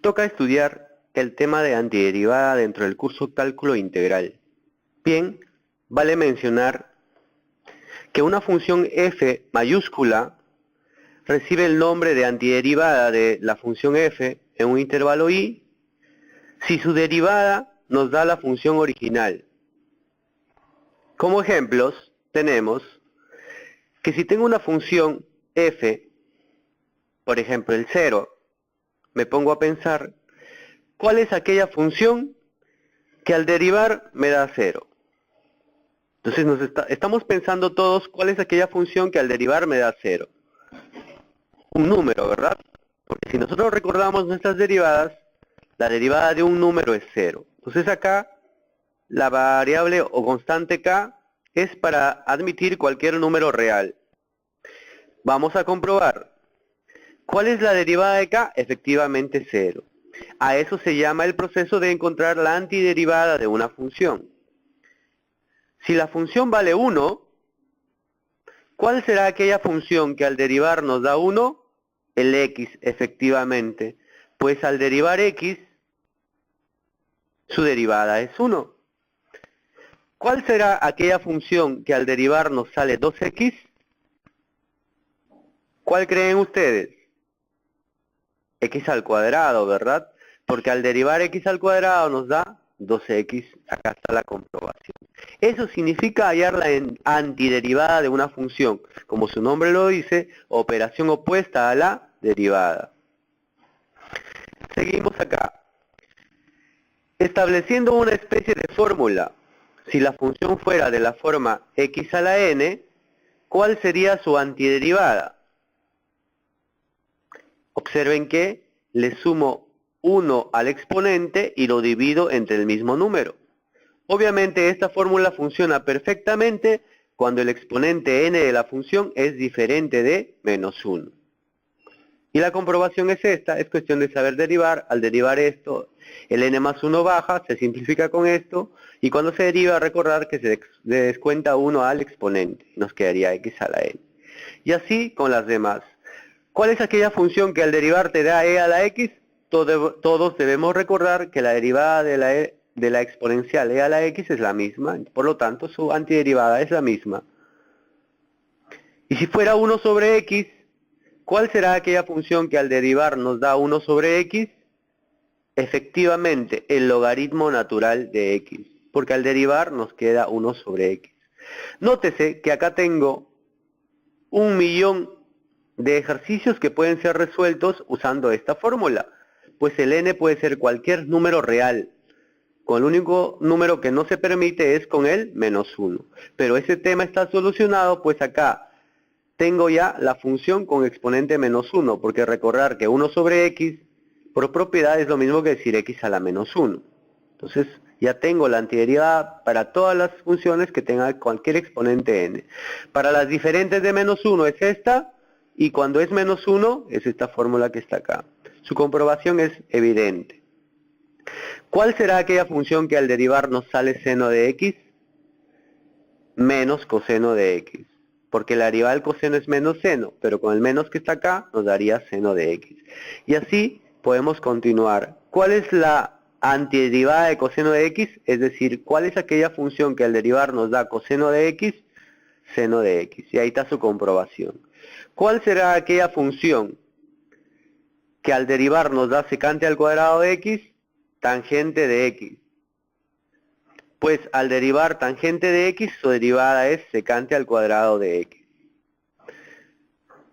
toca estudiar el tema de antiderivada dentro del curso Cálculo Integral. Bien, vale mencionar que una función f mayúscula recibe el nombre de antiderivada de la función f en un intervalo i si su derivada nos da la función original. Como ejemplos tenemos que si tengo una función f, por ejemplo el 0, me pongo a pensar cuál es aquella función que al derivar me da 0. Entonces estamos pensando todos cuál es aquella función que al derivar me da 0. Un número, ¿verdad? Porque si nosotros recordamos nuestras derivadas, la derivada de un número es 0. Entonces acá la variable o constante k es para admitir cualquier número real. Vamos a comprobar. ¿Cuál es la derivada de k? Efectivamente 0. A eso se llama el proceso de encontrar la antiderivada de una función. Si la función vale 1, ¿cuál será aquella función que al derivar nos da 1? El x, efectivamente. Pues al derivar x, su derivada es 1. ¿Cuál será aquella función que al derivar nos sale 2x? ¿Cuál creen ustedes? X al cuadrado, ¿verdad? Porque al derivar x al cuadrado nos da 2x. Acá está la comprobación. Eso significa hallar la antiderivada de una función. Como su nombre lo dice, operación opuesta a la derivada. Seguimos acá. Estableciendo una especie de fórmula. Si la función fuera de la forma x a la n, ¿cuál sería su antiderivada? Observen que le sumo 1 al exponente y lo divido entre el mismo número. Obviamente esta fórmula funciona perfectamente cuando el exponente n de la función es diferente de menos 1. Y la comprobación es esta, es cuestión de saber derivar. Al derivar esto, el n más 1 baja, se simplifica con esto, y cuando se deriva, recordar que se descuenta 1 al exponente, nos quedaría x a la n. Y así con las demás. ¿Cuál es aquella función que al derivar te da e a la x? Todos debemos recordar que la derivada de la exponencial e a la x es la misma, por lo tanto su antiderivada es la misma. Y si fuera 1 sobre x, ¿cuál será aquella función que al derivar nos da 1 sobre x? Efectivamente, el logaritmo natural de x, porque al derivar nos queda 1 sobre x. Nótese que acá tengo 1.000.000 de ejercicios que pueden ser resueltos usando esta fórmula, pues el n puede ser cualquier número real, con el único número que no se permite es con el menos 1. Pero ese tema está solucionado, pues acá tengo ya la función con exponente menos 1, porque recordar que 1 sobre x, por propiedad, es lo mismo que decir x a la menos 1. Entonces, ya tengo la antiderivada para todas las funciones que tengan cualquier exponente n. Para las diferentes de menos 1 es esta, y cuando es menos 1 es esta fórmula que está acá. Su comprobación es evidente. ¿Cuál será aquella función que al derivar nos sale seno de x? Menos coseno de x. Porque la derivada del coseno es menos seno, pero con el menos que está acá nos daría seno de x. Y así podemos continuar. ¿Cuál es la antiderivada de coseno de x? Es decir, ¿cuál es aquella función que al derivar nos da coseno de x? Seno de x. Y ahí está su comprobación. ¿Cuál será aquella función que al derivar nos da secante al cuadrado de x? Tangente de x. Pues al derivar tangente de x, su derivada es secante al cuadrado de x.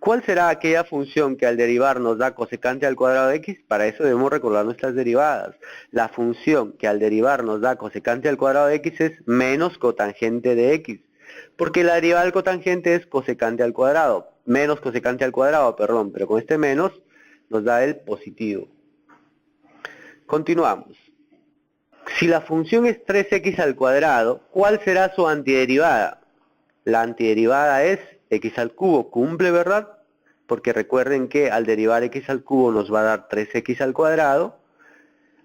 ¿Cuál será aquella función que al derivar nos da cosecante al cuadrado de x? Para eso debemos recordar nuestras derivadas. La función que al derivar nos da cosecante al cuadrado de x es menos cotangente de x. Porque la derivada del cotangente es cosecante al cuadrado. Menos cosecante al cuadrado, perdón. Pero con este menos nos da el positivo. Continuamos. Si la función es 3x al cuadrado, ¿cuál será su antiderivada? La antiderivada es x al cubo. Cumple, ¿verdad? Porque recuerden que al derivar x al cubo nos va a dar 3x al cuadrado.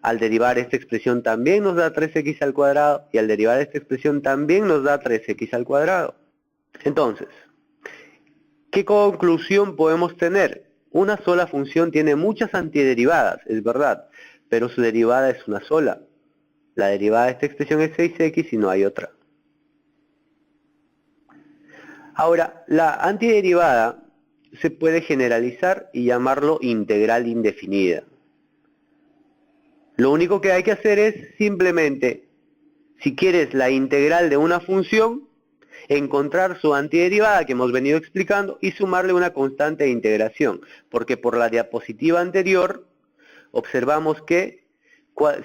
Al derivar esta expresión también nos da 3x al cuadrado. Y al derivar esta expresión también nos da 3x al cuadrado. Entonces, ¿qué conclusión podemos tener? Una sola función tiene muchas antiderivadas, es verdad, pero su derivada es una sola. La derivada de esta expresión es 6x y no hay otra. Ahora, la antiderivada se puede generalizar y llamarlo integral indefinida. Lo único que hay que hacer es simplemente, si quieres la integral de una función, encontrar su antiderivada que hemos venido explicando y sumarle una constante de integración, porque por la diapositiva anterior observamos que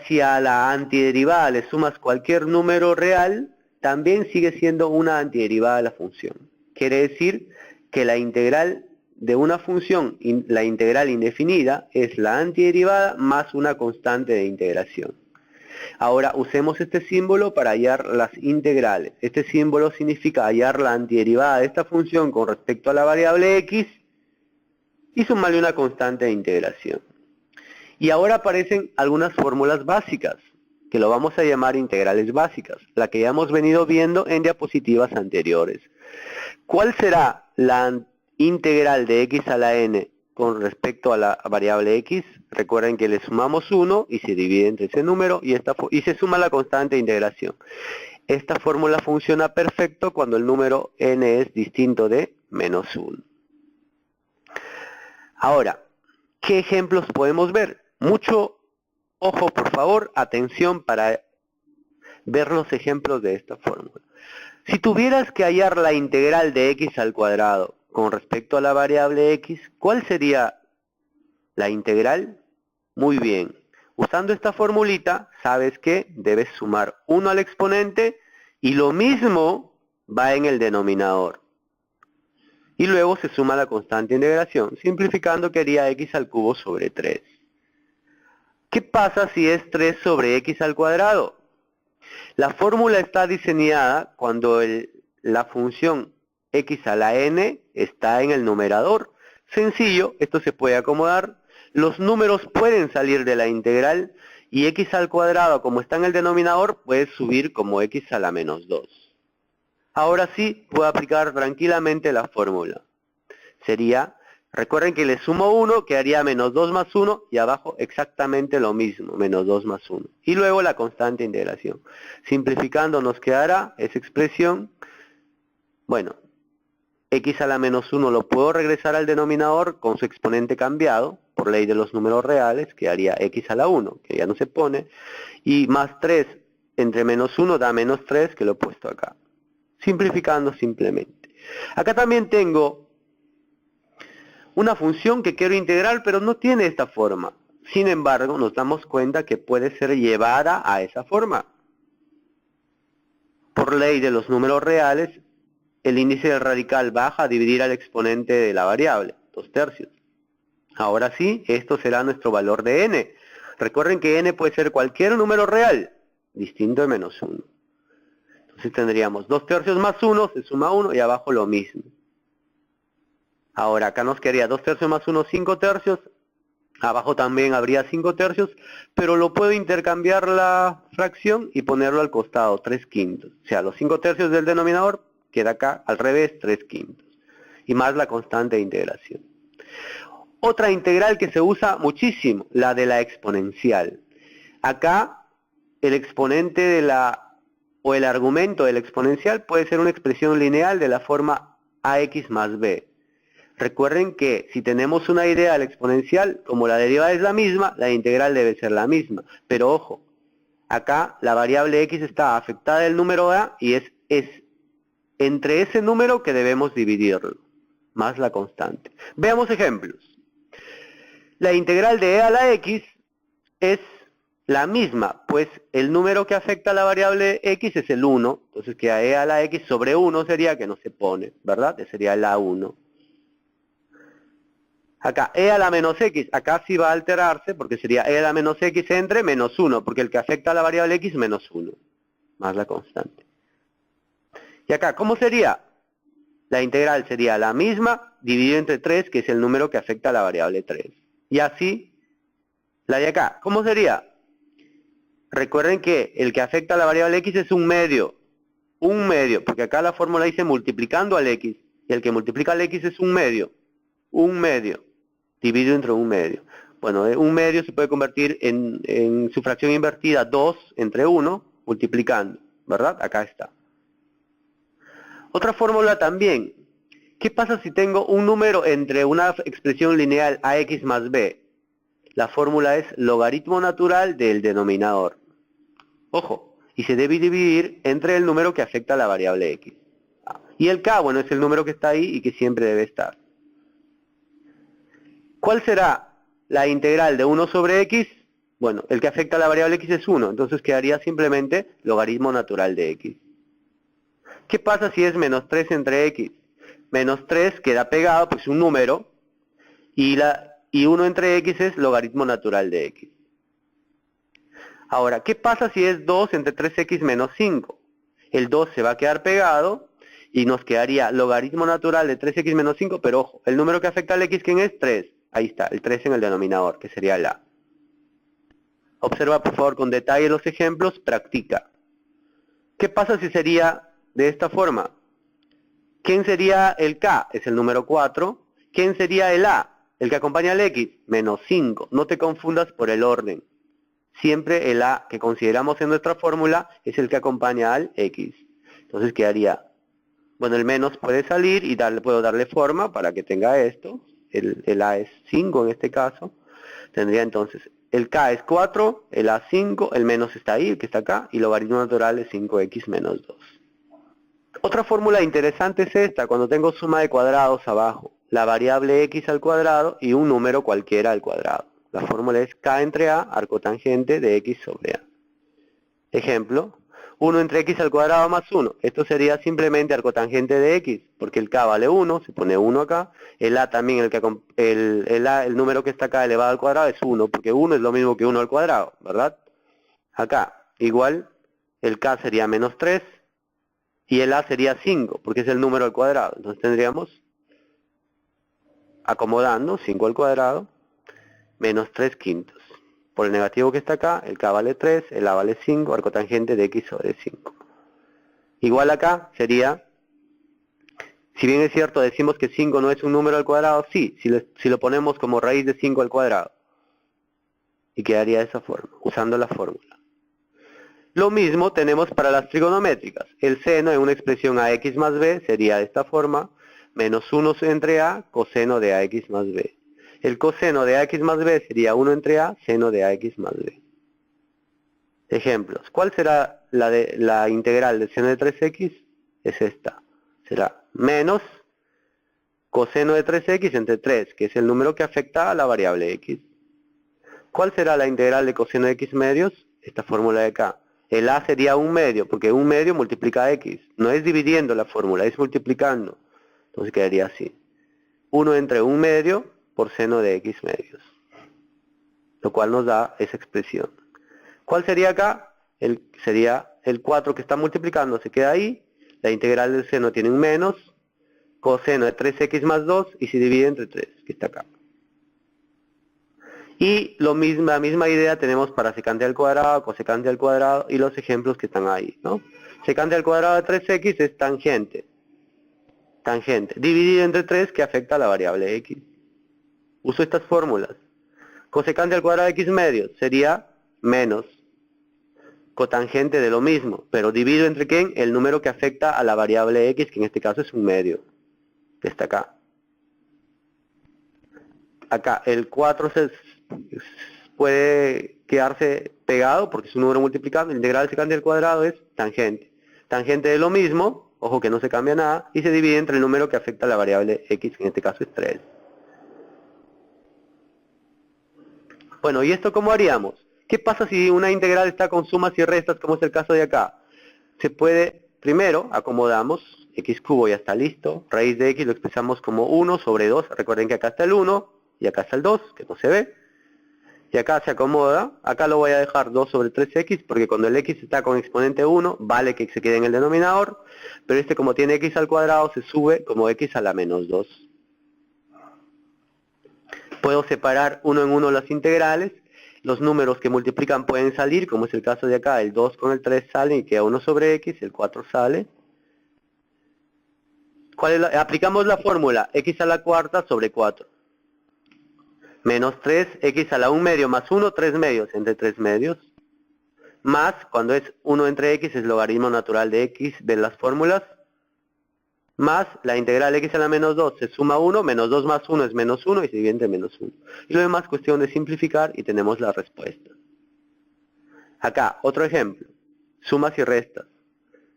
si a la antiderivada le sumas cualquier número real, también sigue siendo una antiderivada de la función. Quiere decir que la integral de una función, la integral indefinida, es la antiderivada más una constante de integración. Ahora usemos este símbolo para hallar las integrales. Este símbolo significa hallar la antiderivada de esta función con respecto a la variable x y sumarle una constante de integración. Y ahora aparecen algunas fórmulas básicas, que lo vamos a llamar integrales básicas, la que ya hemos venido viendo en diapositivas anteriores. ¿Cuál será la integral de x a la n con respecto a la variable x? Recuerden que le sumamos 1 y se divide entre ese número y se suma la constante de integración. Esta fórmula funciona perfecto cuando el número n es distinto de menos 1. Ahora, ¿qué ejemplos podemos ver? Mucho ojo, por favor, atención para ver los ejemplos de esta fórmula. Si tuvieras que hallar la integral de x al cuadrado con respecto a la variable x, ¿cuál sería la integral? Muy bien. Usando esta formulita, sabes que debes sumar 1 al exponente y lo mismo va en el denominador. Y luego se suma la constante de integración, simplificando quedaría x al cubo sobre 3. ¿Qué pasa si es 3 sobre x al cuadrado? La fórmula está diseñada cuando la función x a la n está en el numerador. Sencillo, esto se puede acomodar. Los números pueden salir de la integral y x al cuadrado, como está en el denominador, puede subir como x a la menos 2. Ahora sí, puedo aplicar tranquilamente la fórmula. Sería, recuerden que le sumo 1, quedaría menos 2 más 1, y abajo exactamente lo mismo, menos 2 más 1. Y luego la constante de integración. Simplificando nos quedará esa expresión, bueno, x a la menos 1 lo puedo regresar al denominador con su exponente cambiado, por ley de los números reales, quedaría x a la 1, que ya no se pone, y más 3 entre menos 1 da menos 3, que lo he puesto acá. Simplificando simplemente. Acá también tengo una función que quiero integrar, pero no tiene esta forma. Sin embargo, nos damos cuenta que puede ser llevada a esa forma. Por ley de los números reales, el índice del radical baja a dividir al exponente de la variable, 2/3. Ahora sí, esto será nuestro valor de n. Recuerden que n puede ser cualquier número real, distinto de menos 1. Entonces tendríamos 2/3 más 1, se suma 1 y abajo lo mismo. Ahora acá nos quedaría 2/3 más 1, 5/3. Abajo también habría 5/3, pero lo puedo intercambiar la fracción y ponerlo al costado, 3/5. O sea, los 5/3 del denominador queda acá al revés, 3/5. Y más la constante de integración. Otra integral que se usa muchísimo, la de la exponencial. Acá el exponente o el argumento del exponencial puede ser una expresión lineal de la forma ax más b. Recuerden que si tenemos una idea del exponencial, como la derivada es la misma, la integral debe ser la misma. Pero ojo, acá la variable x está afectada del número a y es entre ese número que debemos dividirlo, más la constante. Veamos ejemplos. La integral de e a la x es la misma, pues el número que afecta a la variable x es el 1, entonces que e a la x sobre 1 sería que no se pone, ¿verdad? Que sería la 1. Acá, e a la menos x, acá sí va a alterarse porque sería e a la menos x entre menos 1, porque el que afecta a la variable x es menos 1, más la constante. Y acá, ¿cómo sería? La integral sería la misma dividido entre 3, que es el número que afecta a la variable 3. Y así, la de acá, ¿cómo sería? Recuerden que el que afecta a la variable x es un medio, porque acá la fórmula dice multiplicando al x, y el que multiplica al x es un medio, dividido entre un medio. Bueno, un medio se puede convertir en su fracción invertida 2 entre 1, multiplicando, ¿verdad? Acá está. Otra fórmula también. ¿Qué pasa si tengo un número entre una expresión lineal ax más b? La fórmula es logaritmo natural del denominador. Ojo, y se debe dividir entre el número que afecta a la variable x. Y el k, bueno, es el número que está ahí y que siempre debe estar. ¿Cuál será la integral de 1 sobre x? Bueno, el que afecta a la variable x es 1, entonces quedaría simplemente logaritmo natural de x. ¿Qué pasa si es menos 3 entre x? Menos 3 queda pegado, pues es un número, y 1 entre x es logaritmo natural de x. Ahora, ¿qué pasa si es 2 entre 3x menos 5? El 2 se va a quedar pegado y nos quedaría logaritmo natural de 3x menos 5, pero ojo, el número que afecta al x, ¿quién es? 3. Ahí está, el 3 en el denominador, que sería el a. Observa por favor con detalle los ejemplos, practica. ¿Qué pasa si sería de esta forma? ¿Quién sería el k? Es el número 4. ¿Quién sería el a? El que acompaña al x, menos 5. No te confundas por el orden. Siempre el a que consideramos en nuestra fórmula es el que acompaña al x. Entonces quedaría, bueno, el menos puede salir y puedo darle forma para que tenga esto. El a es 5 en este caso. Tendría entonces, el k es 4, el a 5, el menos está ahí, el que está acá, y logaritmo natural es 5x menos 2. Otra fórmula interesante es esta, cuando tengo suma de cuadrados abajo. La variable x al cuadrado y un número cualquiera al cuadrado. La fórmula es k entre a, arcotangente de x sobre a. Ejemplo, 1 entre x al cuadrado más 1. Esto sería simplemente arcotangente de x, porque el k vale 1, se pone 1 acá. El a también, el número que está acá elevado al cuadrado es 1, porque 1 es lo mismo que 1 al cuadrado, ¿verdad? Acá, igual, el k sería menos 3, y el a sería 5, porque es el número al cuadrado. Entonces tendríamos, acomodando, 5 al cuadrado, menos 3 quintos. Por el negativo que está acá, el k vale 3, el a vale 5, arcotangente de x sobre 5. Igual acá sería, si bien es cierto, decimos que 5 no es un número al cuadrado, sí, si lo ponemos como raíz de 5 al cuadrado. Y quedaría de esa forma, usando la fórmula. Lo mismo tenemos para las trigonométricas. El seno en una expresión ax más b sería de esta forma, menos 1 entre a, coseno de ax más b. El coseno de ax más b sería 1 entre a, seno de ax más b. Ejemplos. ¿Cuál será la integral del seno de 3x? Es esta. Será menos coseno de 3x entre 3, que es el número que afecta a la variable x. ¿Cuál será la integral de coseno de x medios? Esta fórmula de acá. El a sería un medio, porque un medio multiplica x. No es dividiendo la fórmula, es multiplicando. Entonces quedaría así. 1 entre un medio por seno de x medios. Lo cual nos da esa expresión. ¿Cuál sería acá? Sería el 4 que está multiplicando, se queda ahí. La integral del seno tiene un menos. Coseno de 3x más 2 y se divide entre 3, que está acá. Y la misma idea tenemos para secante al cuadrado, cosecante al cuadrado y los ejemplos que están ahí, ¿no? Secante al cuadrado de 3x es tangente. Tangente. Dividido entre 3 que afecta a la variable x. Uso estas fórmulas. Cosecante al cuadrado de x medios sería menos cotangente de lo mismo, pero divido entre quién, el número que afecta a la variable x, que en este caso es un medio, que está acá. Acá el 4 puede quedarse pegado porque es un número multiplicando. La integral secante al cuadrado es tangente. Tangente de lo mismo, ojo que no se cambia nada, y se divide entre el número que afecta a la variable x, que en este caso es 3. Bueno, ¿y esto cómo haríamos? ¿Qué pasa si una integral está con sumas y restas, como es el caso de acá? Se puede, primero, acomodamos, x cubo ya está listo, raíz de x lo expresamos como 1 sobre 2, recuerden que acá está el 1 y acá está el 2, que no se ve, y acá se acomoda, acá lo voy a dejar 2 sobre 3x, porque cuando el x está con exponente 1, vale que se quede en el denominador, pero este como tiene x al cuadrado, se sube como x a la menos 2. Puedo separar uno en uno las integrales, los números que multiplican pueden salir, como es el caso de acá, el 2 con el 3 sale y queda 1 sobre x, el 4 sale. Aplicamos la fórmula x a la cuarta sobre 4. menos 3x a la 1 medio más 1, 3 medios entre 3 medios, más, cuando es 1 entre x es logaritmo natural de x de las fórmulas, más la integral de x a la menos 2 se suma 1, menos 2 más 1 es menos 1 y se divide entre menos 1. Y lo demás cuestión de simplificar y tenemos la respuesta. Acá, otro ejemplo, sumas y restas.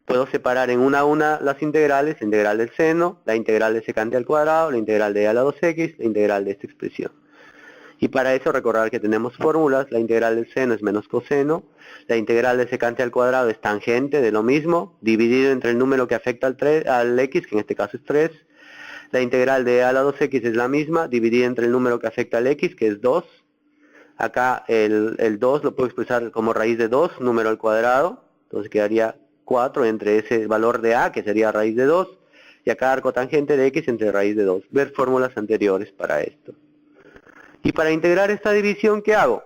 Puedo separar en una a una las integrales, la integral del seno, la integral de secante al cuadrado, la integral de a la 2x, la integral de esta expresión. Y para eso recordar que tenemos fórmulas, la integral del seno es menos coseno, la integral de secante al cuadrado es tangente de lo mismo, dividido entre el número que afecta al x, que en este caso es 3, la integral de a la 2x es la misma, dividida entre el número que afecta al x, que es 2, acá el 2 lo puedo expresar como raíz de 2, número al cuadrado, entonces quedaría 4 entre ese valor de a, que sería raíz de 2, y acá arco tangente de x entre raíz de 2. Ver fórmulas anteriores para esto. Y para integrar esta división, ¿qué hago?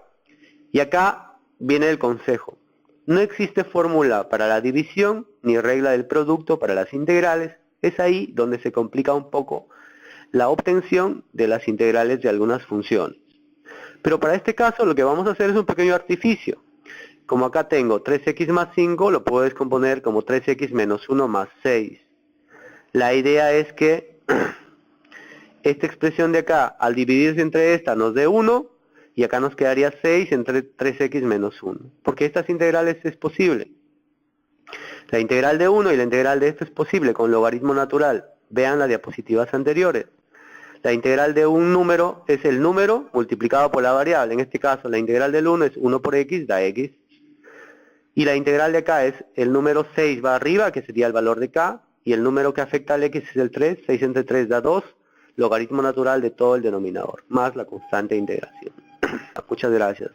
Y acá viene el consejo. No existe fórmula para la división, ni regla del producto para las integrales. Es ahí donde se complica un poco la obtención de las integrales de algunas funciones. Pero para este caso lo que vamos a hacer es un pequeño artificio. Como acá tengo 3x más 5, lo puedo descomponer como 3x menos 1 más 6. La idea es que esta expresión de acá, al dividirse entre esta, nos dé 1, y acá nos quedaría 6 entre 3x menos 1. Porque estas integrales es posible. La integral de 1 y la integral de esto es posible con logaritmo natural. Vean las diapositivas anteriores. La integral de un número es el número multiplicado por la variable. En este caso, la integral del 1 es 1 por x, da x. Y la integral de acá es el número 6 va arriba, que sería el valor de k, y el número que afecta al x es el 3, 6 entre 3 da 2, logaritmo natural de todo el denominador, más la constante de integración. Muchas gracias.